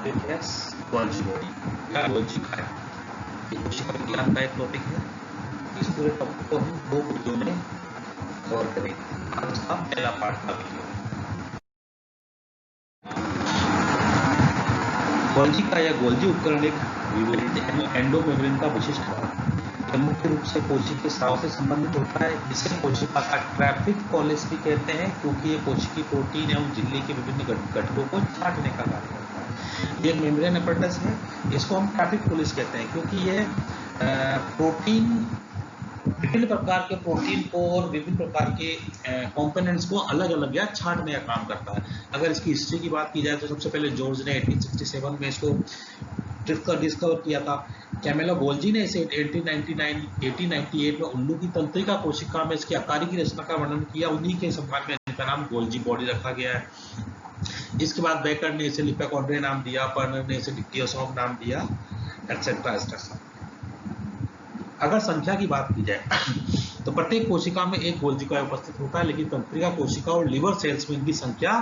Topic है Golgi body या Golgi काया। ये कोशिका विज्ञान का एक टॉपिक है। इस पूरे टॉपिक को हम 2 वीडियो में कवर करेंगे। आज का पहला पार्ट का वीडियो गोल्जी का या गोल्जी उपकरण एक विवरित एंडोमेम्ब्रेन का विशिष्ट भाग है। मुख्य रूप से कोशिकीय स्राव से संबंधित होता है। इसे कोशिका का ट्रैफिक पॉलिस भी कहते हैं, क्योंकि ये कोशिकीय प्रोटीन एवं झिल्ली के विभिन्न घटकों को छांटने का कार्य करता है। ये एक मेम्ब्रेन अपैरेटस है। इसको हम ट्रैफिक पॉलिस कहते हैं, क्योंकि ये प्रोटीन विभिन्न प्रकार के प्रोटीन को और विभिन्न प्रकार के कंपोनेंट्स को अलग अलग या छांटने का काम करता है। अगर इसकी हिस्ट्री की बात की जाए तो सबसे पहले जॉर्ज ने 1867 में इसको डिस्कवर किया था। कैमिलो गोल्जी ने इसे 1898 में उल्लू की तंत्रिका कोशिका में इसकी आकारी की रचना का वर्णन किया। उन्हीं के सम्मान में इनका नाम गोल्जी बॉडी रखा गया है। इसके बाद बेकर ने इसे लिपेकोड्रिया नाम दिया, पर्नर ने इसे डिक्टियोसोम नाम दिया, एक्सेट्रा। अगर संख्या की बात की जाए तो प्रत्येक कोशिका में एक गोल्जी काया उपस्थित होता है, लेकिन तंत्रिका कोशिका और लिवर सेल्स में इनकी संख्या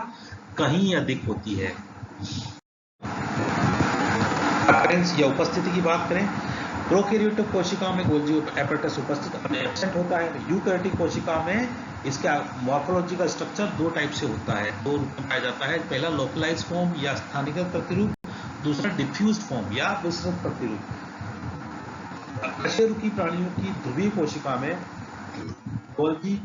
कहीं अधिक होती है। या उपस्थिति की बात करें, प्रोकैरियोटिक कोशिकाओं में गोल्जी अपैरेटस उपस्थित एब्सेंट होता है। यूकैरियोटिक कोशिका में इसका मॉर्फोलॉजिकल स्ट्रक्चर 2 टाइप से होता है, 2 रूप में पाया जाता है। पहला लोकलाइज्ड फॉर्म या स्थानीयकृत प्रतिरूप, दूसरा डिफ्यूज्ड फॉर्म या विस्तृत प्रतिरूप। कशेरुकी प्राणियों की ध्रुवीय कोशिका में गोल्जी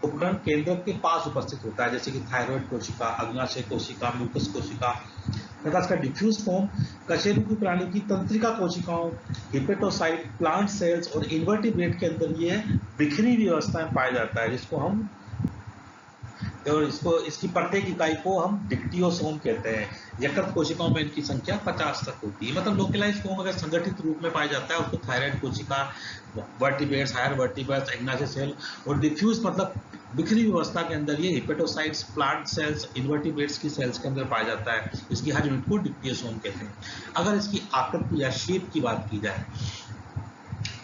उपकरण केंद्र के पास उपस्थित होता है, जैसे कि थायराइड कोशिका, अग्नाशय कोशिका, म्यूकस कोशिका। तथा इसका डिफ्यूज फॉर्म कशेरुकी प्राणी की तंत्रिका कोशिकाओं, हिपेटोसाइट, प्लांट सेल्स और इन्वर्टिब्रेट के अंदर ये बिखरी हुई अवस्था में पाया जाता है, जिसको हम इसकी प्रत्येक इकाई को हम डिक्टियोसोम कहते हैं। यकृत कोशिकाओं में इनकी संख्या 50 तक होती है। मतलब लोकलाइज्ड फॉर्म अगर संगठित रूप में पाया जाता है उसको थायराइड कोशिका, वर्टिब्रेट्स, हायर वर्टिब्रेट्स, अग्नाशय सेल, और डिफ्यूज मतलब बिखरी हुई अवस्था के अंदर ये हिपेटोसाइट्स, प्लांट सेल्स, इन्वर्टिब्रेट्स की सेल्स के अंदर पाया जाता है। इसकी हर यूनिट को डिक्टियोसोम कहते हैं। अगर इसकी आकृति या शेप की बात की जाए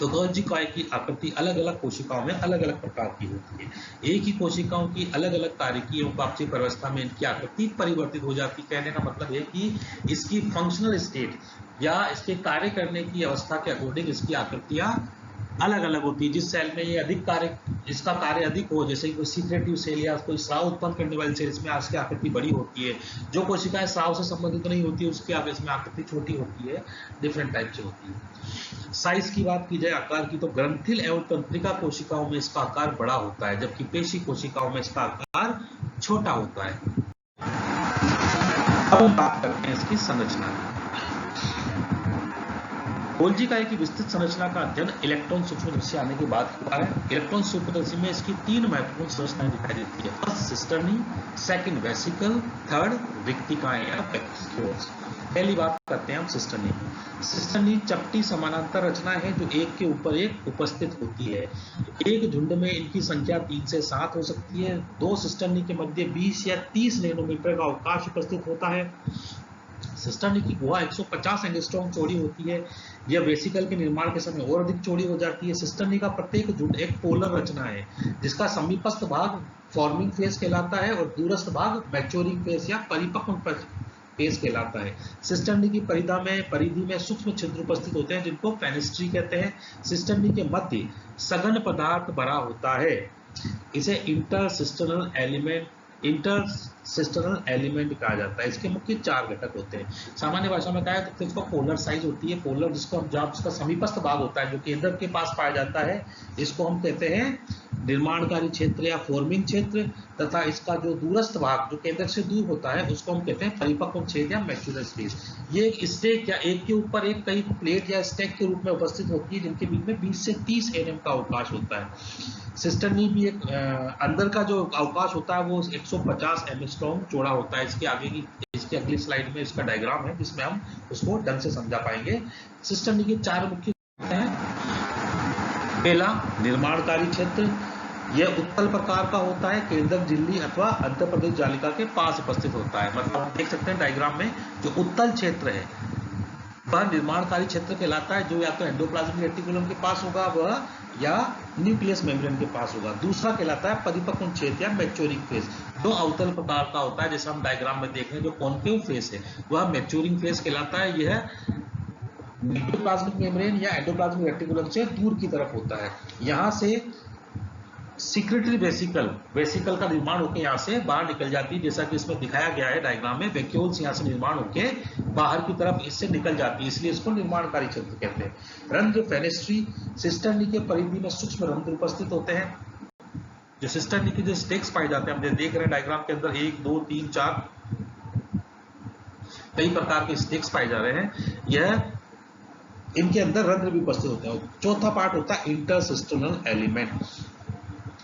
तो गोल्जी काया की आकृति अलग अलग कोशिकाओं में अलग अलग प्रकार की होती है। एक ही कोशिकाओं की अलग अलग कार्यकीय एवं वापसी अवस्था में इनकी आकृति परिवर्तित हो जाती है। कहने का मतलब है कि इसकी फंक्शनल स्टेट या इसके कार्य करने की अवस्था के अकॉर्डिंग इसकी आकृतियां अलग अलग होती है। जिस सेल में ये अधिक कार्य, इसका कार्य अधिक हो, जैसे कोई सीक्रेटिव सेल या कोई स्राव उत्पन्न करने वाली सेल, इसमें इसकी आकृति बड़ी होती है। जो कोशिकाएं स्राव से संबंधित नहीं होती है उसकी इसमें आकृति छोटी होती है, डिफरेंट टाइप से होती है। साइज की बात की जाए आकार की, तो ग्रंथिल एवं तंत्रिका कोशिकाओं में इसका आकार बड़ा होता है, जबकि पेशी कोशिकाओं में इसका आकार छोटा होता है। अब हम बात करते हैं इसकी संरचना की। गोल्जी काया की विस्तृत संरचना का अध्ययन इलेक्ट्रॉन सूक्ष्मदर्शी आने के बाद हुआ है। इलेक्ट्रॉन सूक्ष्मदर्शी में इसकी 3 महत्वपूर्ण संरचनाएं दिखाई देती है। First cisternae, second vesicle, third रिक्तिकाएं या वैक्यूल्स। पहली बात करते हैं हम सिस्टर्नी। सिस्टर्नी चपटी समानांतर रचना है जो एक के ऊपर एक उपस्थित होती है। एक झुंड में इनकी संख्या 3 से 7 हो सकती है। 2 सिस्टर्नी के मध्य 20 या 30 नैनोमीटर का अवकाश उपस्थित होता है। सिस्टर्नी की गुहा 150 एंगस्ट्रॉम चौड़ी होती है। यह वेसिकल के निर्माण के समय और अधिक चौड़ी हो जाती है। सिस्टर्नी का प्रत्येक झुंड एक पोलर रचना है, जिसका समीपस्थ भाग फॉर्मिंग फेज कहलाता है और दूरस्थ भाग मैच्योरिंग फेज या परिपक्व फेज कहलाता है। सिस्टर्नी की परिधि में सूक्ष्म छिद्र उपस्थित होते हैं, जिनको फेनेस्ट्री कहते हैं। सिस्टर्नी के मध्य सघन पदार्थ भरा होता है। इसे इंटरसिस्टर्नल एलिमेंट कहा जाता है। इसके मुख्य 4 घटक होते हैं। सामान्य भाषा में कहा है तो इसको पोलर साइज होती है। पोलर जिसको हम जब इसका समीपस्थ भाग होता है जो केंद्र के पास पाया जाता है, इसको हम कहते हैं निर्माणकारी क्षेत्र या फॉर्मिंग क्षेत्र। तथा इसका जो दूरस्थ भाग जो केंद्र से दूर होता है उसको हम कहते हैं परिपक्व छेद या मैच्योर स्पेस। ये एक स्टेक या एक के ऊपर एक कई प्लेट या स्टेक के रूप में उपस्थित होती है, जिनके बीच में 20 से 30 एनएम का अवकाश होता है। सिस्टर्नी भी एक अंदर का जो अवकाश होता है वो 150 एंगस्ट्रॉम चौड़ा होता है। इसकी अगली स्लाइड में इसका डायग्राम है जिसमें हम उसको ढंग से समझा पाएंगे। सिस्टर्नी के 4 मुख्य हैं। पहला निर्माणकारी क्षेत्र, यह उत्तल प्रकार का होता है, केंद्रक झिल्ली अथवा अंतःप्रदेश जालिका के पास उपस्थित होता है। मतलब आप देख सकते हैं डायग्राम में जो उत्तल क्षेत्र है वह निर्माणकारी क्षेत्र कहलाता है, जो या तो एंडोप्लाज्मिक रेटिकुलम के पास होगा वह या न्यूक्लियस मेम्ब्रेन के पास होगा। दूसरा कहलाता है परिपक्व क्षेत्र या मैच्योरिंग फेज, जो अवतल प्रकार का होता है, जैसे हम डायग्राम में देख रहे हैं जो कॉन्केव फेज है वह मैच्योरिंग फेज कहलाता है। यह एंडोप्लाज्मिक मेम्ब्रेन या एंडोप्लाज्मिक रेटिकुलम से दूर की तरफ होता है। यहाँ से सीक्रेटरी वेसिकल का निर्माण होकर यहाँ से बाहर निकल जाती है, जैसा कि इसमें दिखाया गया है डायग्राम में। वैक्यूल्स यहाँ से निर्माण होकर बाहर की तरफ इससे निकल जाती है, इसलिए इसको निर्माणकारी क्षेत्र कहते हैं। रंध्र फेनेस्ट्री सिस्टर्नी के परिधि में सूक्ष्म रंध्र उपस्थित होते हैं। जो सिस्टर्नी के जो स्टेक्स पाए जाते हैं, हम देख रहे हैं डायग्राम के अंदर 1 2 3 4 कई प्रकार के स्टेक्स पाए जा रहे हैं। यह इनके अंदर रंध्र भी उपस्थित होते हैं। चौथा पार्ट होता है इंटरसिस्टर्नल एलिमेंट।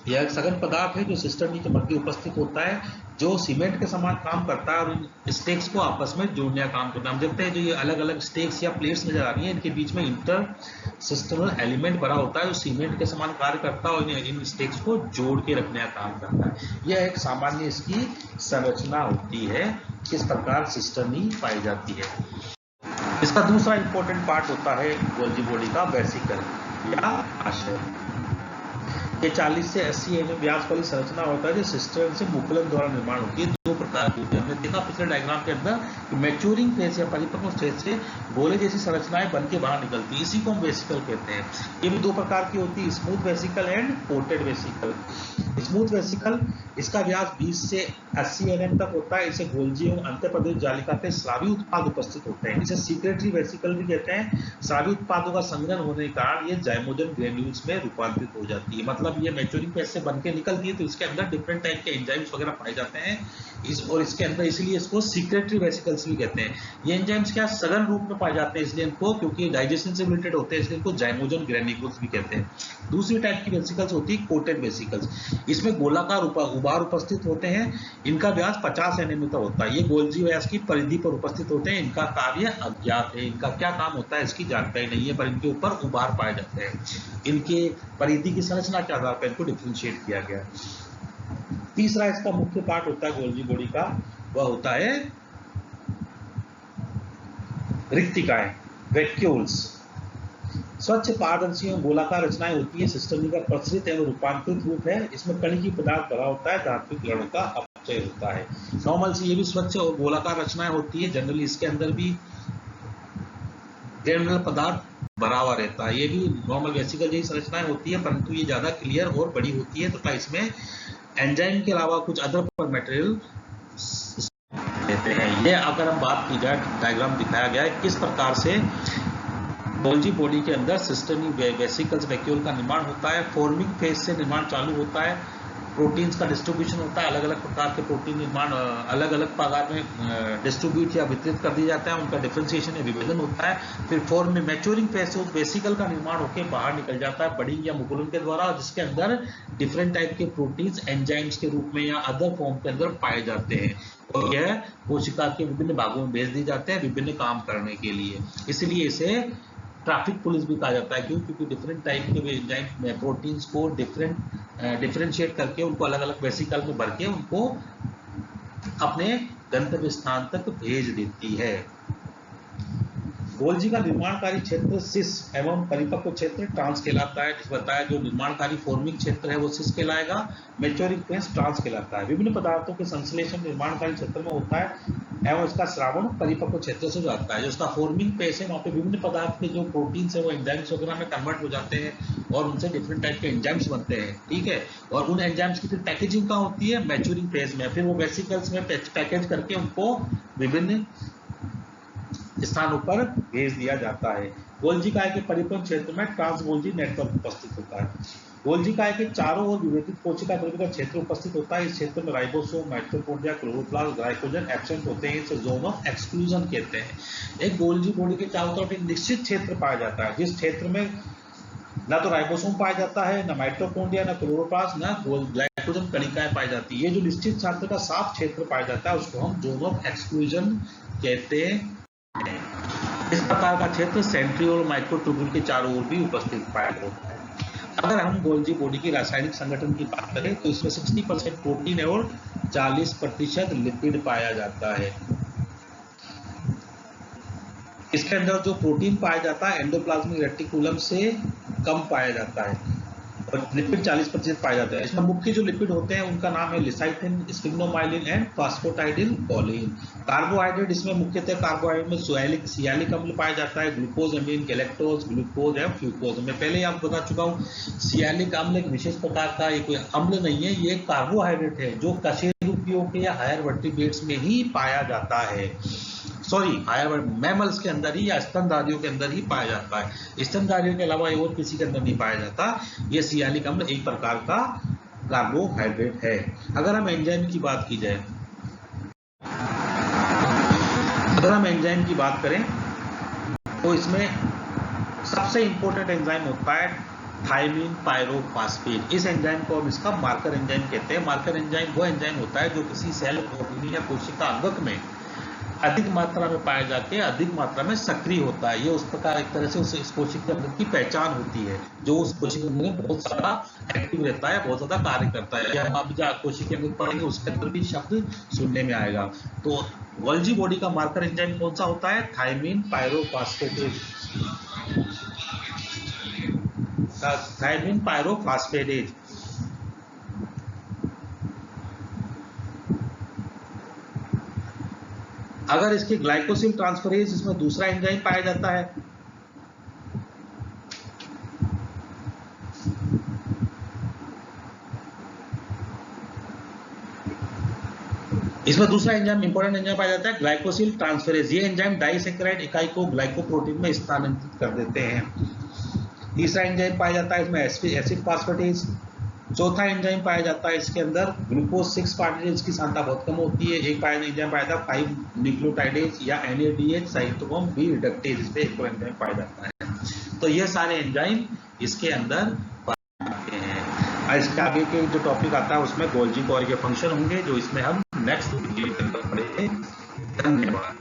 यह एक सघन पदार्थ है जो सिस्टर्नी के मध्य उपस्थित होता है, जो सीमेंट के समान काम करता है और इन स्टेक्स को आपस में जोड़ने का काम करता है। हम देखते हैं जो ये अलग अलग स्टेक्स या प्लेट्स नजर आ रही हैं, इनके बीच में इंटरसिस्टर्नल एलिमेंट बना होता है जो सीमेंट के समान कार्य करता है और इन स्टेक्स को जोड़ के रखने का काम करता है। यह एक सामान्य इसकी संरचना होती है, किस प्रकार सिस्टर्नी पाई जाती है। इसका दूसरा इंपॉर्टेंट पार्ट होता है गोल्जी बॉडी का वेसिकल या आशय। ये 40 से 80 mm व्यास वाली संरचना होता है जो सिस्टर्न से मुकुलन द्वारा निर्माण होती है। दो प्रकार की होती है, हमने देखा पिछले डायग्राम के अंदर कि मैच्योरिंग फेज या परिपक्व फेज से गोले जैसी संरचनाएं बन के बाहर निकलती है, इसी को हम वेसिकल कहते हैं। ये भी दो प्रकार की होती है, smooth vesicle and coated vesicle. Smooth vesicle, इसका व्यास 20 से 80 mm तक होता है। इसे गोल्जी एवं अंतःप्रदेश जालिका के स्रावी उत्पाद उपस्थित होते हैं। इसे सीक्रेटरी वेसिकल भी कहते हैं। स्रावी उत्पादों का संग्रहण होने के कारण ये जाइमोजन ग्रेन्यूल्स में रूपांतरित हो जाती है। मतलब ये मैच्योरिंग फेज से बन के निकलती है तो इसके अंदर डिफरेंट टाइप के एंजाइम्स वगैरह पाए जाते हैं और इसके अंदर, इसलिए इसको सीक्रेटरी वेसिकल्स भी कहते हैं। ये एंजाइम्स क्या सघन रूप में पाए जाते हैं, इसलिए इनको, क्योंकि डाइजेशन से रिलेटेड होते हैं, इसलिए इनको जाइमोजन ग्रेन्यूल्स भी कहते हैं। दूसरी टाइप की वेसिकल्स होती है कोटेड वेसिकल्स। इसमें गोलाकार उबार उपस्थित होते हैं। इनका व्यास 50 mm तक होता है। ये गोल्जी व्यास की परिधि पर उपस्थित होते हैं। इनका कार्य अज्ञात है, इनका क्या काम होता है इसकी जानकारी नहीं है, पर इनके ऊपर उबार पाए जाते हैं। इनके परिधि की संरचना के आधार पर इनको डिफरेंशिएट किया गया है। तीसरा इसका मुख्य पार्ट होता है गोल्जी बॉडी का, वह होता है रिक्तिकाएं, वैक्यूल्स। स्वच्छ पारदर्शी एवं गोलाकार रचनाएं होती है। सिस्टर्नी का प्रसरित एवं रूपांतरित रूप है। इसमें कणिकीय पदार्थ भरा होता है, धात्विक लवणों का अपचय होता है। नॉर्मल से ये भी स्वच्छ और गोलाकार रचनाएं होती है। जनरली इसके अंदर भी ग्रेनुलर पदार्थ भरा हुआ रहता है। ये भी नॉर्मल वेसिकल जैसी संरचनाएं होती है, परंतु ये ज्यादा क्लियर और बड़ी होती है तथा इसमें एंजाइम के अलावा कुछ अदर मटेरियल देते हैं। ये अगर हम बात की जाए, डायग्राम दिखाया गया है किस प्रकार से गोल्जी बॉडी के अंदर सिस्टर्नी वेसिकल्स वैक्यूल का निर्माण होता है। फॉर्मिंग फेज से निर्माण चालू होता है। प्रोटीन्स का डिस्ट्रीब्यूशन होता है, अलग अलग प्रकार के प्रोटीन निर्माण अलग अलग प्रकार में डिस्ट्रीब्यूट या वितरित कर दिया जाता है। उनका डिफरेंशिएशन या विभेदन होता है। फिर फॉर्म में मैच्योरिंग फेज से उस वेसिकल का निर्माण होकर बाहर निकल जाता है बडिंग या मुकुलन के द्वारा, जिसके अंदर डिफरेंट टाइप के प्रोटीन्स एंजाइम्स के रूप में या अदर फॉर्म के अंदर पाए जाते हैं और यह कोशिका के विभिन्न भागों में भेज दिए जाते हैं विभिन्न काम करने के लिए। इसलिए इसे ट्रैफिक पुलिस भी कहा जाता है। क्यों? क्योंकि डिफरेंट टाइप के एंजाइम प्रोटीन्स को डिफरेंशिएट करके उनको अलग अलग वेसिकल में भर के उनको अपने गंतव्य स्थान तक भेज देती है। गोल्जी का निर्माणकारी क्षेत्र सिस एवं परिपक्व क्षेत्र ट्रांस कहलाता है। जिस बताया जो निर्माणकारी फॉर्मिंग क्षेत्र है वो सिस कहलाएगा, मैच्योरिंग फेज ट्रांस कहलाता है। विभिन्न पदार्थों के संश्लेषण निर्माणकारी क्षेत्र में होता है एवं इसका श्रावण परिपक्व क्षेत्र से जाता है। जो उसका फॉर्मिंग फेज है वहाँ पे विभिन्न पदार्थ के जो प्रोटीन्स है वो एंजाइम्स वगैरह में कन्वर्ट हो जाते हैं और उनसे डिफरेंट टाइप के एंजाइम्स बनते हैं, ठीक है। और उन एंजाइम्स की फिर पैकेजिंग कहाँ होती है? मैच्योरिंग फेज में। फिर वो वेसिकल्स में पैकेज करके उनको विभिन्न स्थानों पर भेज दिया जाता है। गोल्जी काय के परिपक्व क्षेत्र में ट्रांस गोल्जी नेटवर्क उपस्थित होता है। गोल्जी काय के चारों ओर विभेदित कोशिका का क्षेत्र उपस्थित होता है। इस क्षेत्र में ribosome, mitochondria, chloroplast, glycogen absent होते हैं। इसे जोन ऑफ एक्सक्लूजन कहते हैं। एक गोल्जी बॉडी के चारों तरफ एक निश्चित क्षेत्र पाया जाता है, जिस क्षेत्र में ना तो राइबोसोम पाया जाता है, ना माइटोकॉन्ड्रिया, ना क्लोरोप्लास्ट, ना ग्लाइकोजन कणिकाएं पाई जाती है। ये जो निश्चित क्षेत्र का साफ क्षेत्र पाया जाता है उसको हम जोन ऑफ एक्सक्लूजन कहते हैं। इस प्रकार का क्षेत्र सेंट्रियोल माइक्रोट्यूब्यूल के चारों ओर भी उपस्थित पाया जाता है। अगर हम गोल्जी बॉडी की रासायनिक संगठन की बात करें तो इसमें 60% प्रोटीन और 40% लिपिड पाया जाता है। इसके अंदर जो प्रोटीन पाया जाता है एंडोप्लाज्मिक रेटिकुलम से कम पाया जाता है। और लिपिड 40% पाए जाते हैं। इसमें मुख्य जो लिपिड होते हैं उनका नाम है लिसाइथिन, स्फिग्नोमाइलिन एंड फास्फोटाइडिल कोलिन। कार्बोहाइड्रेट इसमें मुख्यतः कार्बोहाइड्रेट में सियालिक अम्ल पाया जाता है, ग्लूकोज, अमीन, गैलेक्टोज, ग्लूकोज एवं फ्यूकोज। मैं पहले ही आपको बता चुका हूँ, सियालिक अम्ल एक विशेष प्रकार का ये कोई अम्ल नहीं है, ये कार्बोहाइड्रेट है जो कशेरुकियों के या हायर वर्टिब्रेट्स में ही पाया जाता है। सॉरी, हायर मैमल्स के अंदर ही या स्तनधारियों के अंदर ही पाया जाता है। स्तनधारियों के अलावा और किसी के अंदर नहीं पाया जाता। ये सियालिक अम्ल एक प्रकार का कार्बोहाइड्रेट है। अगर हम एंजाइम की बात की जाए, अगर हम एंजाइम की बात करें तो इसमें सबसे इंपॉर्टेंट एंजाइम होता है थायमीन पायरोफॉस्फेट। इस एंजाइम को हम इसका मार्कर एंजाइम कहते हैं। मार्कर एंजाइम वो एंजाइम होता है जो किसी सेल, प्रोटीन या कोशिका अंगक में अधिक मात्रा में पाया जाके अधिक मात्रा में सक्रिय होता है। ये उस प्रकार एक तरह से उस कोशिका अंग की पहचान होती है जो उस कोशिका अंग में बहुत ज्यादा एक्टिव रहता है, बहुत ज्यादा कार्य करता है। हम अब जहाँ कोशिका अंग पढ़ेंगे उसके अंदर भी शब्द सुनने में आएगा। तो गोल्जी बॉडी का मार्कर एंजाइम कौन सा होता है? थायमीन पायरोफॉस्फेटेज। थायमीन पायरोफॉस्फेटेज। अगर इसके ग्लाइकोसिल ट्रांसफरेज इसमें दूसरा एंजाइम पाया जाता है। इसमें दूसरा एंजाइम इंपॉर्टेंट एंजाइम पाया जाता है ग्लाइकोसिल ट्रांसफरेज। ये एंजाइम डाइसैकेराइड इकाई को ग्लाइकोप्रोटीन में स्थानांतरित कर देते हैं। तीसरा एंजाइम पाया जाता है इसमें एसिड फास्फेटेज। चौथा एंजाइम पाया जाता है इसके अंदर ग्लूकोज 6 फॉस्फेटेज की सांद्रता बहुत कम होती है। एक एंजाइम पाया जाता है 5 न्यूक्लियोटाइडेज या NADH साइटोक्रोम बी रिडक्टेज, इस पे एक एंजाइम पाया जाता है। तो ये सारे एंजाइम इसके अंदर पाए जाते हैं। इसके आगे के जो टॉपिक आता है उसमें गोल्जी के फंक्शन होंगे जो इसमें हम नेक्स्ट वीडियो में पढ़ेंगे। धन्यवाद।